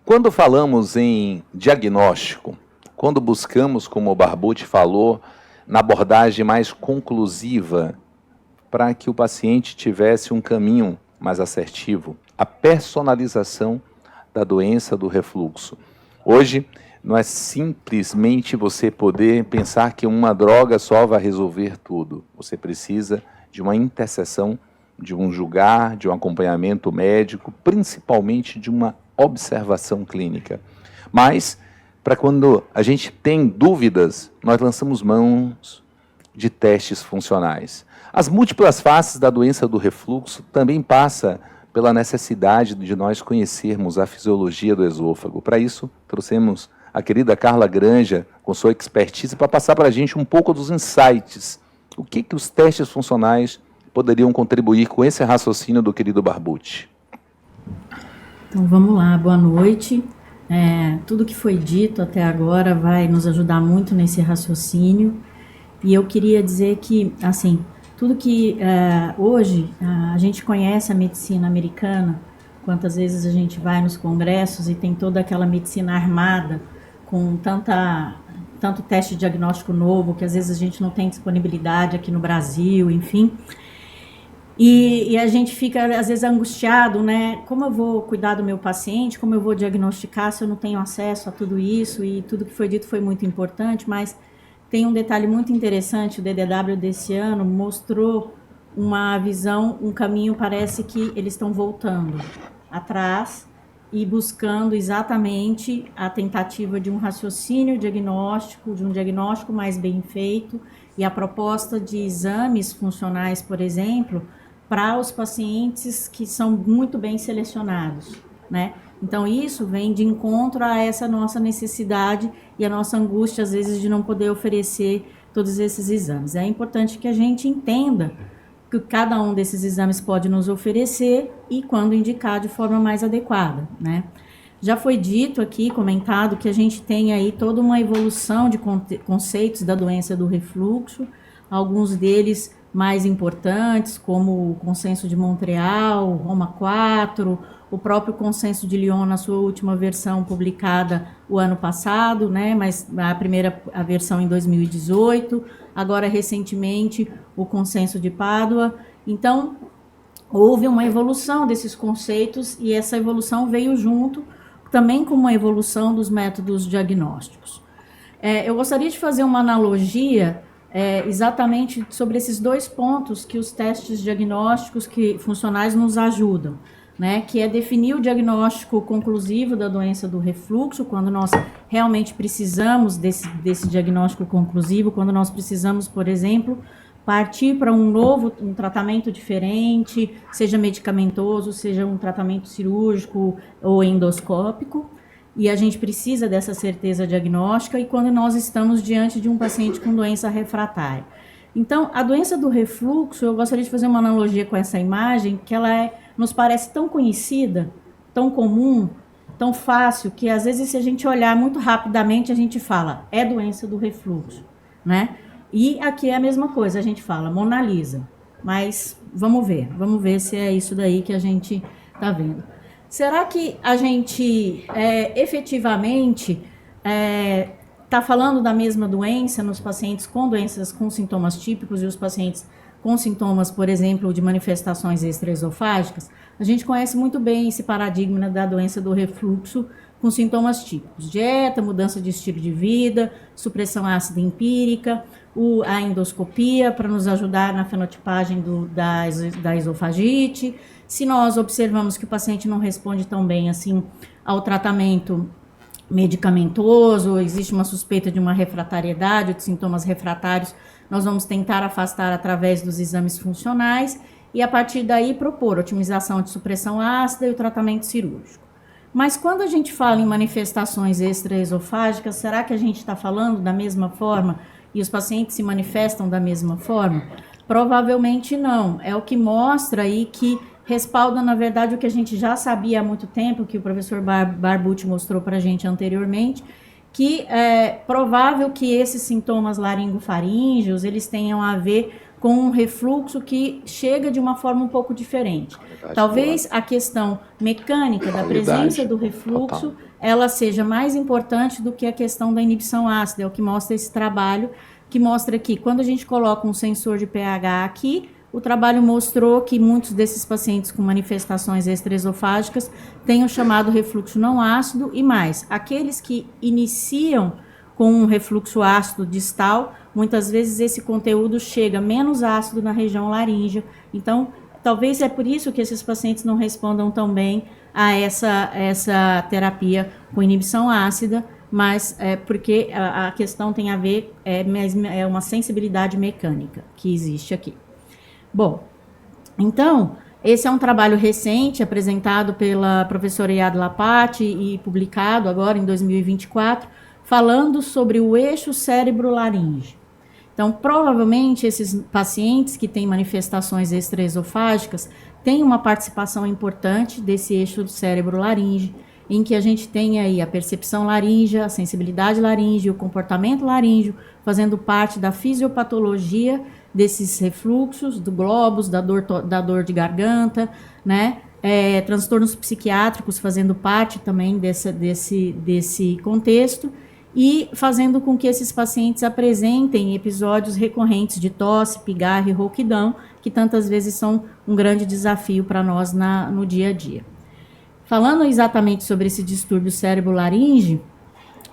Quando falamos em diagnóstico, quando buscamos, como o Barbucci falou, na abordagem mais conclusiva, para que o paciente tivesse um caminho mais assertivo, a personalização da doença do refluxo. Hoje, não é simplesmente você poder pensar que uma droga só vai resolver tudo. Você precisa de uma interseção, de um julgar, de um acompanhamento médico, principalmente de uma observação clínica. Mas, para quando a gente tem dúvidas, nós lançamos mãos de testes funcionais. As múltiplas faces da doença do refluxo também passa pela necessidade de nós conhecermos a fisiologia do esôfago. Para isso, trouxemos a querida Carla Granja, com sua expertise, para passar para a gente um pouco dos insights. O que os testes funcionais poderiam contribuir com esse raciocínio do querido Barbucci? Então vamos lá, boa noite. Tudo que foi dito até agora vai nos ajudar muito nesse raciocínio. E eu queria dizer que, assim, tudo que hoje a gente conhece a medicina americana, quantas vezes a gente vai nos congressos e tem toda aquela medicina armada, com tanto teste diagnóstico novo, que às vezes a gente não tem disponibilidade aqui no Brasil, enfim. E a gente fica, às vezes, angustiado, né? Como eu vou cuidar do meu paciente, como eu vou diagnosticar se eu não tenho acesso a tudo isso? E tudo que foi dito foi muito importante, mas tem um detalhe muito interessante, o DDW desse ano mostrou uma visão, um caminho, parece que eles estão voltando atrás e buscando exatamente a tentativa de um raciocínio diagnóstico, de um diagnóstico mais bem feito e a proposta de exames funcionais, por exemplo, para os pacientes que são muito bem selecionados, né? Então, isso vem de encontro a essa nossa necessidade e a nossa angústia, às vezes, de não poder oferecer todos esses exames. É importante que a gente entenda que cada um desses exames pode nos oferecer e quando indicar de forma mais adequada, né? Já foi dito aqui, comentado, que a gente tem aí toda uma evolução de conceitos da doença do refluxo, alguns deles mais importantes, como o Consenso de Montreal, o Roma 4, o próprio Consenso de Lyon na sua última versão publicada o ano passado, né, mas a versão em 2018, agora recentemente o Consenso de Pádua. Então, houve uma evolução desses conceitos e essa evolução veio junto também com uma evolução dos métodos diagnósticos. Eu gostaria de fazer uma analogia exatamente sobre esses dois pontos que os testes diagnósticos funcionais nos ajudam, né, que é definir o diagnóstico conclusivo da doença do refluxo, quando nós realmente precisamos desse diagnóstico conclusivo, quando nós precisamos, por exemplo, partir para um tratamento diferente, seja medicamentoso, seja um tratamento cirúrgico ou endoscópico, e a gente precisa dessa certeza diagnóstica, e quando nós estamos diante de um paciente com doença refratária. Então, a doença do refluxo, eu gostaria de fazer uma analogia com essa imagem, que ela nos parece tão conhecida, tão comum, tão fácil, que às vezes se a gente olhar muito rapidamente, a gente fala, é doença do refluxo, né? E aqui é a mesma coisa, a gente fala Mona Lisa, mas vamos ver se é isso daí que a gente está vendo. Será que a gente efetivamente está falando da mesma doença nos pacientes com doenças com sintomas típicos e os pacientes com sintomas, por exemplo, de manifestações extraesofágicas? A gente conhece muito bem esse paradigma da doença do refluxo com sintomas típicos: dieta, mudança de estilo de vida, supressão ácida empírica, a endoscopia para nos ajudar na fenotipagem da esofagite. Se nós observamos que o paciente não responde tão bem assim ao tratamento medicamentoso, existe uma suspeita de uma refratariedade, de sintomas refratários, nós vamos tentar afastar através dos exames funcionais e a partir daí propor otimização de supressão ácida e o tratamento cirúrgico. Mas quando a gente fala em manifestações extraesofágicas, será que a gente está falando da mesma forma e os pacientes se manifestam da mesma forma? Provavelmente não. É o que mostra aí que respalda, na verdade, o que a gente já sabia há muito tempo, que o professor Barbucci mostrou para a gente anteriormente, que é provável que esses sintomas laringofaríngeos, eles tenham a ver com um refluxo que chega de uma forma um pouco diferente. Talvez a questão mecânica da presença do refluxo, ela seja mais importante do que a questão da inibição ácida, é o que mostra esse trabalho, que mostra que quando a gente coloca um sensor de pH aqui, o trabalho mostrou que muitos desses pacientes com manifestações extraesofágicas têm o chamado refluxo não ácido e mais. Aqueles que iniciam com um refluxo ácido distal, muitas vezes esse conteúdo chega menos ácido na região laríngea. Então, talvez é por isso que esses pacientes não respondam tão bem a essa terapia com inibição ácida, mas é porque a questão tem a ver, é uma sensibilidade mecânica que existe aqui. Bom, então, esse é um trabalho recente, apresentado pela professora Iad Lapati e publicado agora em 2024, falando sobre o eixo cérebro-laringe. Então, provavelmente, esses pacientes que têm manifestações extraesofágicas têm uma participação importante desse eixo cérebro-laringe, em que a gente tem aí a percepção laríngea, a sensibilidade laríngea, o comportamento laríngeo, fazendo parte da fisiopatologia desses refluxos, do globus, da dor de garganta, né? Transtornos psiquiátricos fazendo parte também desse contexto e fazendo com que esses pacientes apresentem episódios recorrentes de tosse, pigarro e rouquidão, que tantas vezes são um grande desafio para nós no dia a dia. Falando exatamente sobre esse distúrbio cérebro-laringe,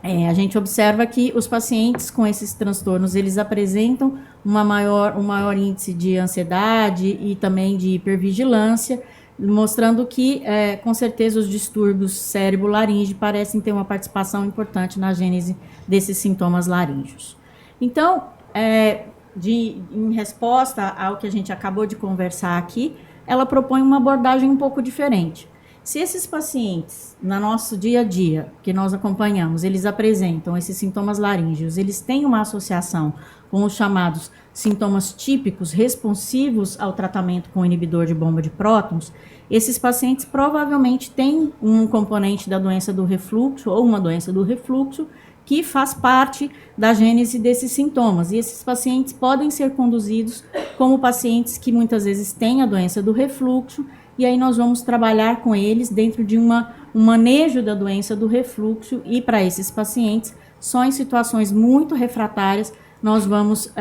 a gente observa que os pacientes com esses transtornos, eles apresentam um maior índice de ansiedade e também de hipervigilância, mostrando que, com certeza, os distúrbios cérebro-laringe parecem ter uma participação importante na gênese desses sintomas laríngeos. Então, em resposta ao que a gente acabou de conversar aqui, ela propõe uma abordagem um pouco diferente. Se esses pacientes, no nosso dia a dia, que nós acompanhamos, eles apresentam esses sintomas laríngeos, eles têm uma associação com os chamados sintomas típicos responsivos ao tratamento com inibidor de bomba de prótons, esses pacientes provavelmente têm um componente da doença do refluxo ou uma doença do refluxo que faz parte da gênese desses sintomas. E esses pacientes podem ser conduzidos como pacientes que muitas vezes têm a doença do refluxo, e aí nós vamos trabalhar com eles dentro de um manejo da doença do refluxo, e para esses pacientes, só em situações muito refratárias, nós vamos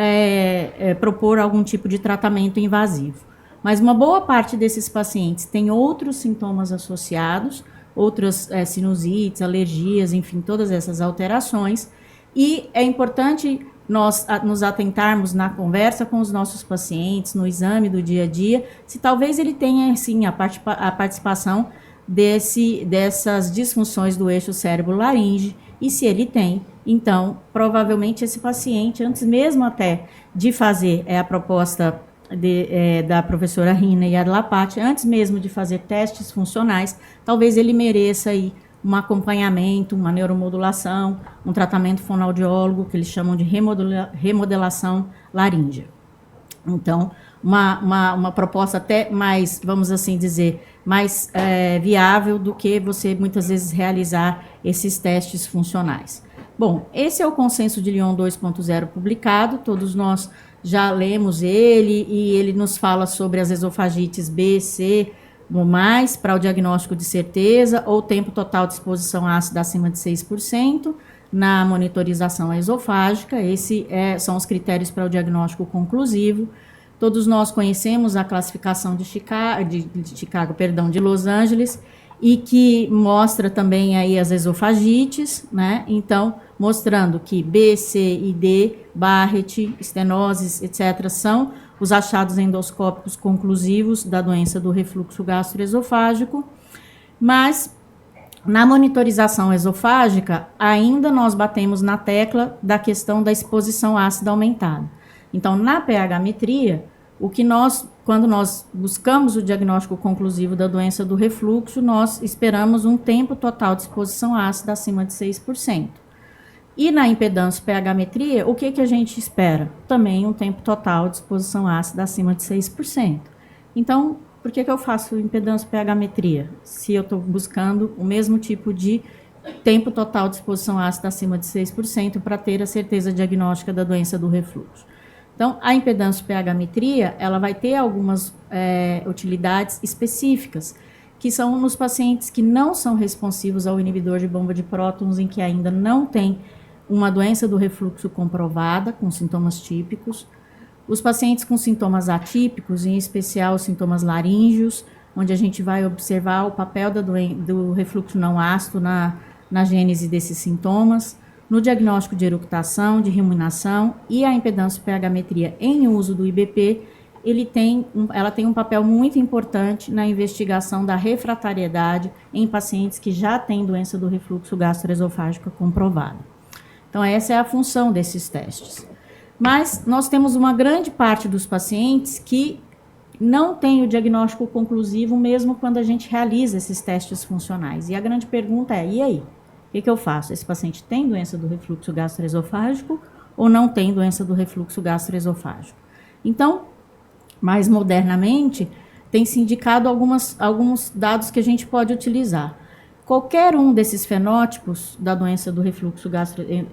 propor algum tipo de tratamento invasivo. Mas uma boa parte desses pacientes tem outros sintomas associados, outras sinusites, alergias, enfim, todas essas alterações, e é importante nós nos atentarmos na conversa com os nossos pacientes, no exame do dia a dia, se talvez ele tenha, sim, a participação dessas disfunções do eixo cérebro-laringe, e se ele tem, então, provavelmente esse paciente, antes mesmo até de fazer a proposta da professora Rina e Iad Lapati, antes mesmo de fazer testes funcionais, talvez ele mereça aí um acompanhamento, uma neuromodulação, um tratamento fonoaudiólogo, que eles chamam de remodelação laríngea. Então, uma proposta até mais, vamos assim dizer, mais viável do que você muitas vezes realizar esses testes funcionais. Bom, esse é o consenso de Lyon 2.0 publicado, todos nós já lemos ele, e ele nos fala sobre as esofagites B, C, ou mais, para o diagnóstico de certeza, ou tempo total de exposição ácida acima de 6%, na monitorização esofágica. Esses são os critérios para o diagnóstico conclusivo. Todos nós conhecemos a classificação de Los Angeles, e que mostra também aí as esofagites, né? Então, mostrando que B, C e D, Barrett, estenoses, etc., são os achados endoscópicos conclusivos da doença do refluxo gastroesofágico, mas na monitorização esofágica, ainda nós batemos na tecla da questão da exposição ácida aumentada. Então, na pH-metria, quando nós buscamos o diagnóstico conclusivo da doença do refluxo, nós esperamos um tempo total de exposição ácida acima de 6%. E na impedância pH-metria, o que a gente espera? Também um tempo total de exposição ácida acima de 6%. Então, por que eu faço impedância pH-metria? Se eu estou buscando o mesmo tipo de tempo total de exposição ácida acima de 6% para ter a certeza diagnóstica da doença do refluxo. Então, a impedância-pH-metria, ela vai ter algumas utilidades específicas, que são nos pacientes que não são responsivos ao inibidor de bomba de prótons, em que ainda não tem uma doença do refluxo comprovada, com sintomas típicos. Os pacientes com sintomas atípicos, em especial sintomas laríngeos, onde a gente vai observar o papel do refluxo não ácido na gênese desses sintomas, no diagnóstico de eructação, de ruminação, e a impedância-pH-metria em uso do IBP, ela tem um papel muito importante na investigação da refratariedade em pacientes que já têm doença do refluxo gastroesofágico comprovada. Então, essa é a função desses testes. Mas nós temos uma grande parte dos pacientes que não tem o diagnóstico conclusivo mesmo quando a gente realiza esses testes funcionais. E a grande pergunta é, e aí? O que eu faço? Esse paciente tem doença do refluxo gastroesofágico ou não tem doença do refluxo gastroesofágico? Então, mais modernamente, tem se indicado alguns dados que a gente pode utilizar. Qualquer um desses fenótipos da doença do refluxo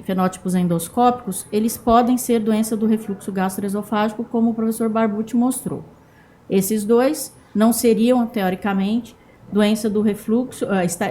fenótipos endoscópicos, eles podem ser doença do refluxo gastroesofágico, como o professor Barbucci mostrou. Esses dois não seriam, teoricamente, doença do refluxo,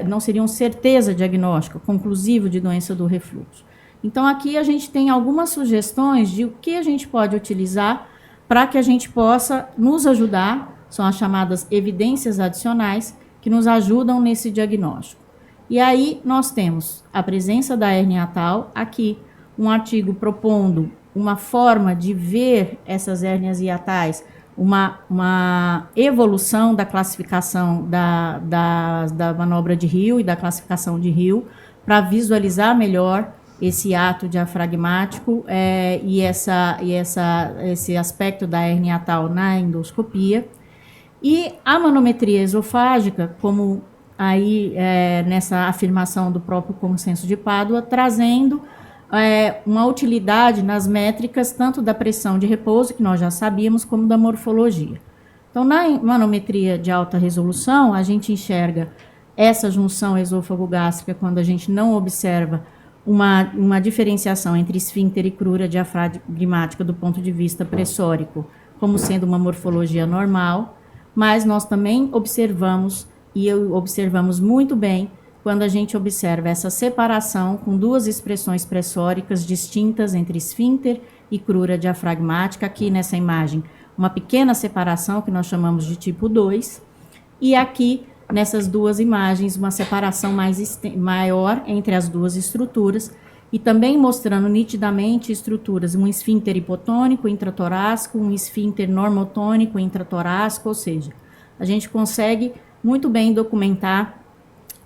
não seriam certeza diagnóstica, conclusivo de doença do refluxo. Então, aqui a gente tem algumas sugestões de o que a gente pode utilizar para que a gente possa nos ajudar, são as chamadas evidências adicionais, que nos ajudam nesse diagnóstico. E aí nós temos a presença da hérnia hiatal, aqui um artigo propondo uma forma de ver essas hérnias hiatais, uma evolução da classificação da manobra de Hill e da classificação de Hill, para visualizar melhor esse ato diafragmático e esse aspecto da hérnia hiatal na endoscopia. E a manometria esofágica, como aí nessa afirmação do próprio consenso de Pádua, trazendo uma utilidade nas métricas tanto da pressão de repouso, que nós já sabíamos, como da morfologia. Então, na manometria de alta resolução, a gente enxerga essa junção esôfago-gástrica quando a gente não observa uma diferenciação entre esfíncter e crura diafragmática do ponto de vista pressórico, como sendo uma morfologia normal, mas nós também observamos, e observamos muito bem, quando a gente observa essa separação com duas expressões pressóricas distintas entre esfíncter e crura diafragmática, aqui nessa imagem, uma pequena separação que nós chamamos de tipo 2, e aqui, nessas duas imagens, uma separação maior entre as duas estruturas, e também mostrando nitidamente estruturas, um esfíncter hipotônico intratorácico, um esfíncter normotônico intratorácico, ou seja, a gente consegue muito bem documentar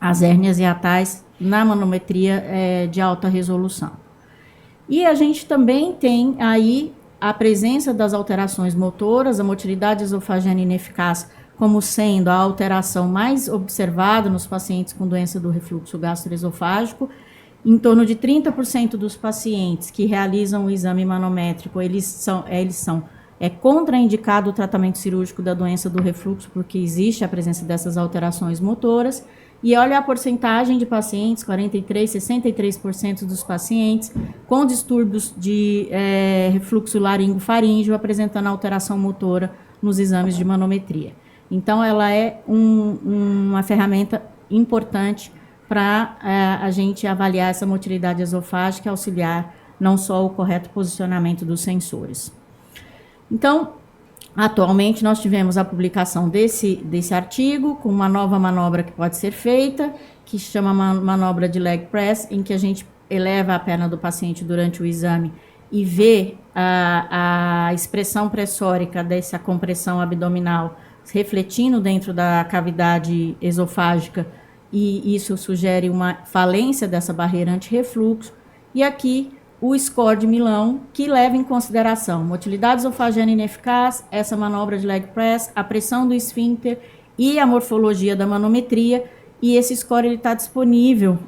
as hérnias hiatais na manometria de alta resolução. E a gente também tem aí a presença das alterações motoras, a motilidade esofagina ineficaz, como sendo a alteração mais observada nos pacientes com doença do refluxo gastroesofágico. Em torno de 30% dos pacientes que realizam o exame manométrico, eles são contraindicado o tratamento cirúrgico da doença do refluxo, porque existe a presença dessas alterações motoras. E olha a porcentagem de pacientes, 63% dos pacientes com distúrbios de refluxo laringofaríngeo apresentando alteração motora nos exames de manometria. Então, ela é uma ferramenta importante para a gente avaliar essa motilidade esofágica e auxiliar não só o correto posicionamento dos sensores. Então, atualmente nós tivemos a publicação desse artigo com uma nova manobra que pode ser feita, que se chama manobra de leg press, em que a gente eleva a perna do paciente durante o exame e vê a expressão pressórica dessa compressão abdominal refletindo dentro da cavidade esofágica, e isso sugere uma falência dessa barreira anti-refluxo. E aqui o score de Milão, que leva em consideração motilidade esofagina ineficaz, essa manobra de leg press, a pressão do esfíncter e a morfologia da manometria. E esse score está disponível,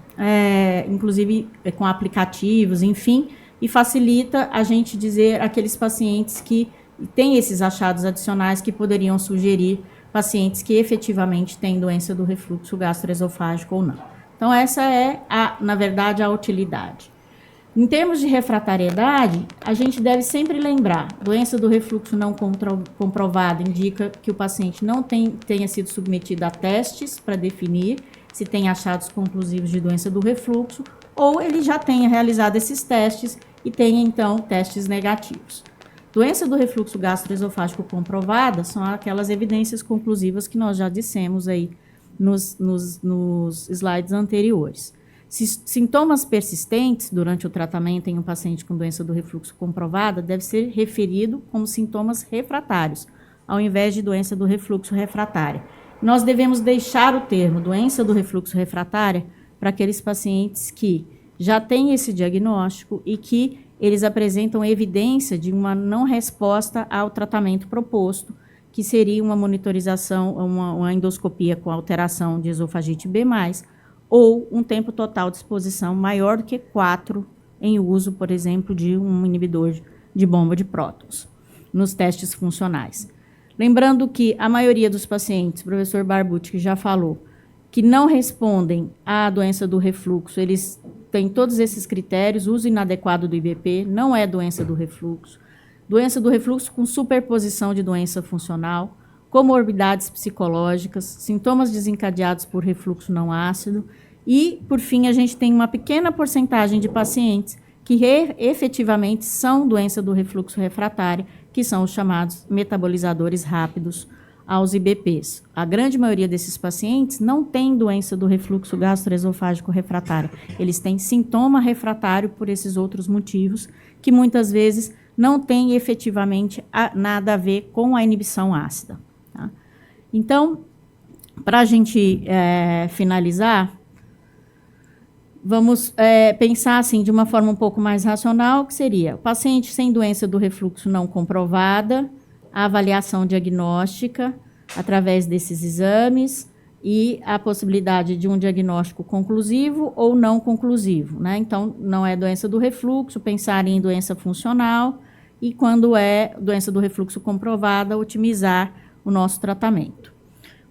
inclusive com aplicativos, enfim, e facilita a gente dizer aqueles pacientes que têm esses achados adicionais que poderiam sugerir pacientes que efetivamente têm doença do refluxo gastroesofágico ou não. Então, essa é, na verdade, a utilidade. Em termos de refratariedade, a gente deve sempre lembrar, doença do refluxo não comprovada indica que o paciente não tenha sido submetido a testes para definir se tem achados conclusivos de doença do refluxo, ou ele já tenha realizado esses testes e tenha, então, testes negativos. Doença do refluxo gastroesofágico comprovada são aquelas evidências conclusivas que nós já dissemos aí nos slides anteriores. Sintomas persistentes durante o tratamento em um paciente com doença do refluxo comprovada deve ser referido como sintomas refratários, ao invés de doença do refluxo refratária. Nós devemos deixar o termo doença do refluxo refratária para aqueles pacientes que já têm esse diagnóstico e que eles apresentam evidência de uma não resposta ao tratamento proposto, que seria uma monitorização, uma endoscopia com alteração de esofagite B+, ou um tempo total de exposição maior do que 4 em uso, por exemplo, de um inibidor de bomba de prótons, nos testes funcionais. Lembrando que a maioria dos pacientes, o professor Barbucci que já falou, que não respondem à doença do refluxo, eles têm todos esses critérios, uso inadequado do IBP, não é doença do refluxo com superposição de doença funcional, comorbidades psicológicas, sintomas desencadeados por refluxo não ácido e, por fim, a gente tem uma pequena porcentagem de pacientes que efetivamente são doença do refluxo refratária, que são os chamados metabolizadores rápidos aos IBPs. A grande maioria desses pacientes não tem doença do refluxo gastroesofágico refratário. Eles têm sintoma refratário por esses outros motivos, que muitas vezes não têm efetivamente nada a ver com a inibição ácida. Tá? Então, para a gente finalizar, vamos pensar assim, de uma forma um pouco mais racional, que seria o paciente sem doença do refluxo não comprovada, a avaliação diagnóstica através desses exames e a possibilidade de um diagnóstico conclusivo ou não conclusivo, né? Então, não é doença do refluxo, pensar em doença funcional e, quando é doença do refluxo comprovada, otimizar o nosso tratamento.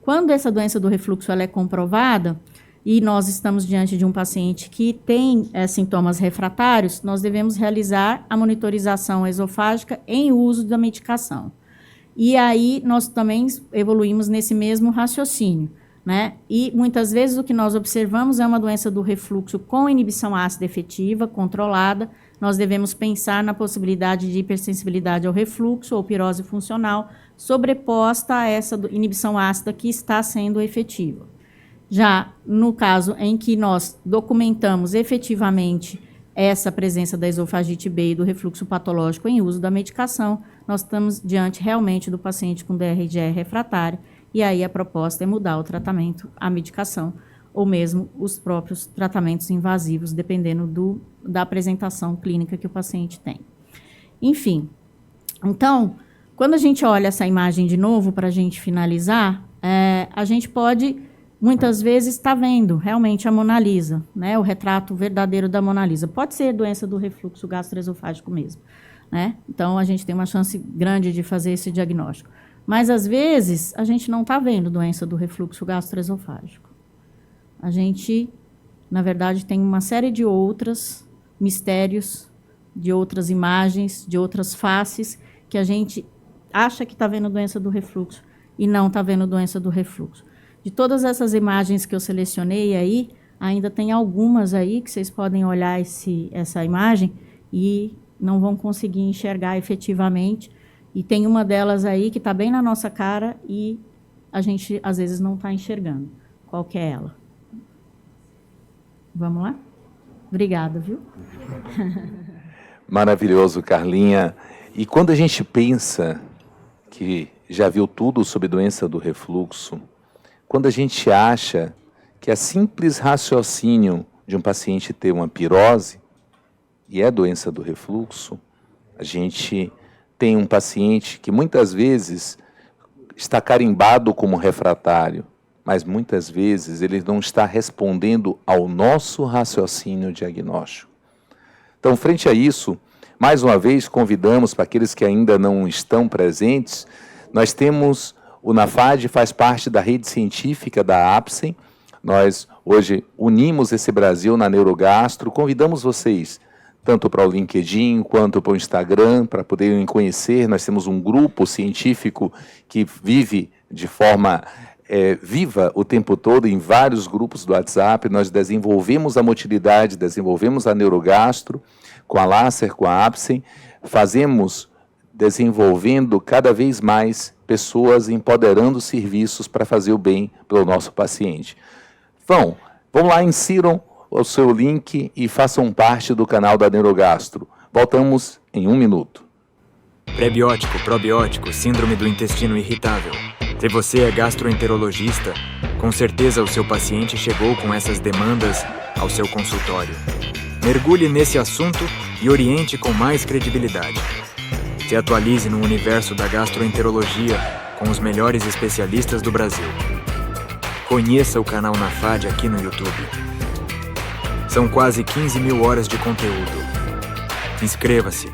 Quando essa doença do refluxo ela é comprovada e nós estamos diante de um paciente que tem sintomas refratários, nós devemos realizar a monitorização esofágica em uso da medicação. E aí nós também evoluímos nesse mesmo raciocínio, né? E muitas vezes o que nós observamos é uma doença do refluxo com inibição ácida efetiva, controlada. Nós devemos pensar na possibilidade de hipersensibilidade ao refluxo ou pirose funcional sobreposta a essa inibição ácida que está sendo efetiva. Já no caso em que nós documentamos efetivamente essa presença da esofagite B e do refluxo patológico em uso da medicação, nós estamos diante realmente do paciente com DRGE refratário, e aí a proposta é mudar o tratamento, a medicação, ou mesmo os próprios tratamentos invasivos, dependendo da apresentação clínica que o paciente tem. Enfim, então, quando a gente olha essa imagem de novo, para a gente finalizar, a gente pode muitas vezes está vendo realmente a Mona Lisa, né, o retrato verdadeiro da Mona Lisa. Pode ser doença do refluxo gastroesofágico mesmo, né? Então, a gente tem uma chance grande de fazer esse diagnóstico. Mas, às vezes, a gente não está vendo doença do refluxo gastroesofágico. A gente, na verdade, tem uma série de outros mistérios, de outras imagens, de outras faces, que a gente acha que está vendo doença do refluxo e não está vendo doença do refluxo. De todas essas imagens que eu selecionei aí, ainda tem algumas aí que vocês podem olhar essa imagem e não vão conseguir enxergar efetivamente. E tem uma delas aí que está bem na nossa cara e a gente, às vezes, não está enxergando. Qual que é ela? Vamos lá? Obrigada, viu? Maravilhoso, Carlinha. E quando a gente pensa que já viu tudo sobre doença do refluxo, quando a gente acha que é simples raciocínio de um paciente ter uma pirose, e é doença do refluxo, a gente tem um paciente que muitas vezes está carimbado como refratário, mas muitas vezes ele não está respondendo ao nosso raciocínio diagnóstico. Então, frente a isso, mais uma vez convidamos para aqueles que ainda não estão presentes, nós temos o NAFAD, faz parte da rede científica da APSEM. Nós hoje unimos esse Brasil na Neurogastro, convidamos vocês tanto para o LinkedIn quanto para o Instagram, para poderem conhecer. Nós temos um grupo científico que vive de forma viva o tempo todo em vários grupos do WhatsApp. Nós desenvolvemos a motilidade, desenvolvemos a neurogastro com a Lácer, com a Apsen, desenvolvendo cada vez mais pessoas empoderando serviços para fazer o bem pelo nosso paciente. Vão lá, insiram o seu link e façam parte do canal da Neurogastro. Voltamos em 1 minuto. Prebiótico, probiótico, síndrome do intestino irritável. Se você é gastroenterologista, com certeza o seu paciente chegou com essas demandas ao seu consultório. Mergulhe nesse assunto e oriente com mais credibilidade. Se atualize no universo da gastroenterologia com os melhores especialistas do Brasil. Conheça o canal NAFAD aqui no YouTube. São quase 15 mil horas de conteúdo. Inscreva-se.